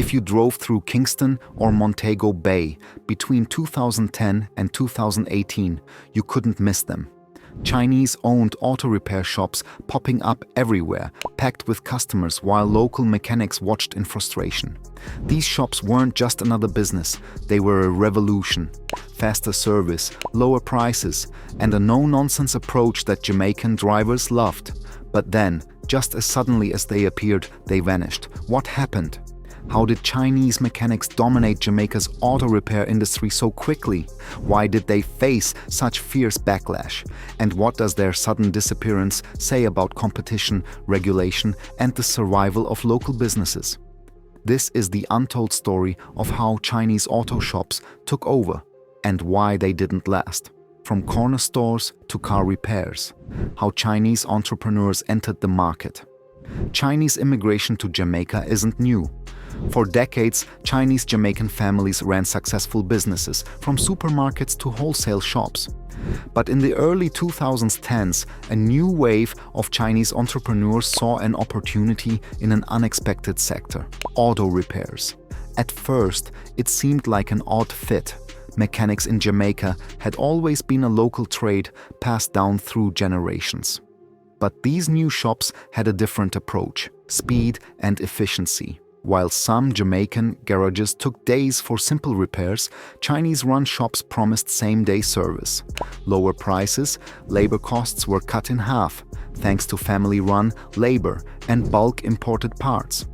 If you drove through Kingston or Montego Bay between 2010 and 2018, you couldn't miss them. Chinese-owned auto repair shops popping up everywhere, packed with customers while local mechanics watched in frustration. These shops weren't just another business, they were a revolution. Faster service, lower prices, and a no-nonsense approach that Jamaican drivers loved. But then, just as suddenly as they appeared, they vanished. What happened? How did Chinese mechanics dominate Jamaica's auto repair industry so quickly? Why did they face such fierce backlash? And what does their sudden disappearance say about competition, regulation, and the survival of local businesses? This is the untold story of how Chinese auto shops took over and why they didn't last. From corner stores to car repairs, how Chinese entrepreneurs entered the market. Chinese immigration to Jamaica isn't new. For decades, Chinese Jamaican families ran successful businesses, from supermarkets to wholesale shops. But in the early 2010s, a new wave of Chinese entrepreneurs saw an opportunity in an unexpected sector: auto repairs. At first, it seemed like an odd fit. Mechanics in Jamaica had always been a local trade passed down through generations. But these new shops had a different approach: speed and efficiency. While some Jamaican garages took days for simple repairs, Chinese-run shops promised same-day service. Lower prices, labor costs were cut in half, thanks to family-run labor and bulk imported parts.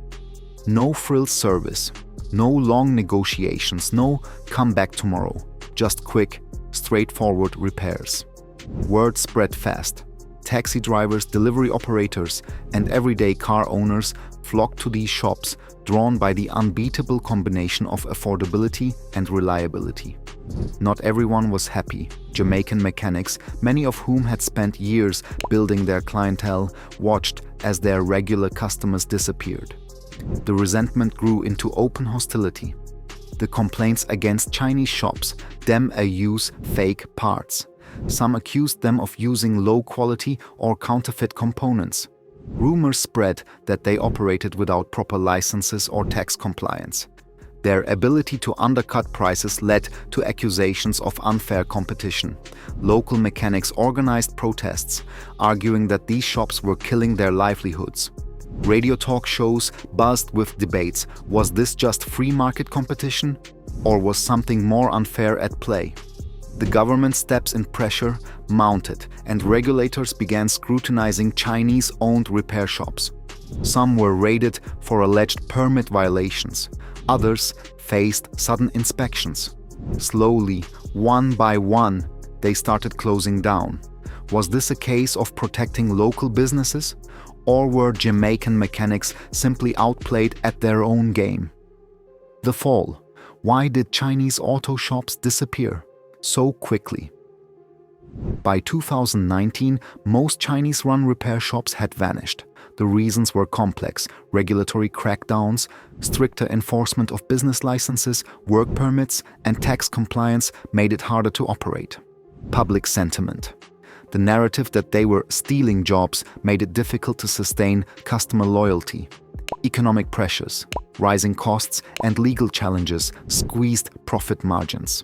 No frills service, no long negotiations, no come back tomorrow, just quick, straightforward repairs. Word spread fast. Taxi drivers, delivery operators, and everyday car owners flocked to these shops, drawn by the unbeatable combination of affordability and reliability. Not everyone was happy. Jamaican mechanics, many of whom had spent years building their clientele, watched as their regular customers disappeared. The resentment grew into open hostility. The complaints against Chinese shops: them use fake parts. Some accused them of using low-quality or counterfeit components. Rumors spread that they operated without proper licenses or tax compliance. Their ability to undercut prices led to accusations of unfair competition. Local mechanics organized protests, arguing that these shops were killing their livelihoods. Radio talk shows buzzed with debates: was this just free market competition, or was something more unfair at play? The government steps in pressure mounted, and regulators began scrutinizing Chinese-owned repair shops. Some were raided for alleged permit violations. Others faced sudden inspections. Slowly, one by one, they started closing down. Was this a case of protecting local businesses, or were Jamaican mechanics simply outplayed at their own game? The fall. Why did Chinese auto shops disappear so quickly? By 2019, most Chinese-run repair shops had vanished. The reasons were complex: regulatory crackdowns, stricter enforcement of business licenses, work permits, and tax compliance made it harder to operate. Public sentiment. The narrative that they were stealing jobs made it difficult to sustain customer loyalty. Economic pressures, rising costs, and legal challenges squeezed profit margins.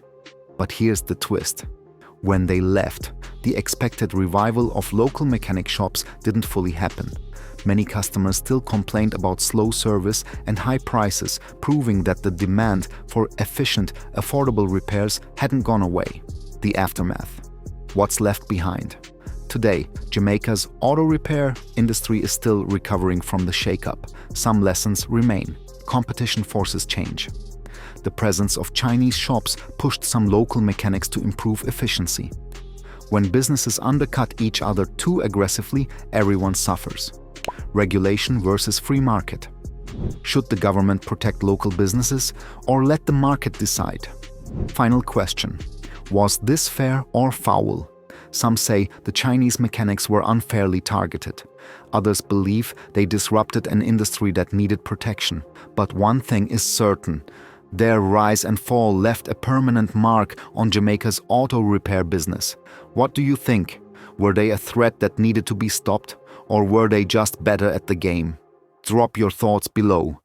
But here's the twist. When they left, the expected revival of local mechanic shops didn't fully happen. Many customers still complained about slow service and high prices, proving that the demand for efficient, affordable repairs hadn't gone away. The aftermath. What's left behind? Today, Jamaica's auto repair industry is still recovering from the shakeup. Some lessons remain. Competition forces change. The presence of Chinese shops pushed some local mechanics to improve efficiency. When businesses undercut each other too aggressively, everyone suffers. Regulation versus free market. Should the government protect local businesses or let the market decide? Final question. Was this fair or foul? Some say the Chinese mechanics were unfairly targeted. Others believe they disrupted an industry that needed protection. But one thing is certain: their rise and fall left a permanent mark on Jamaica's auto repair business. What do you think? Were they a threat that needed to be stopped, or were they just better at the game? Drop your thoughts below.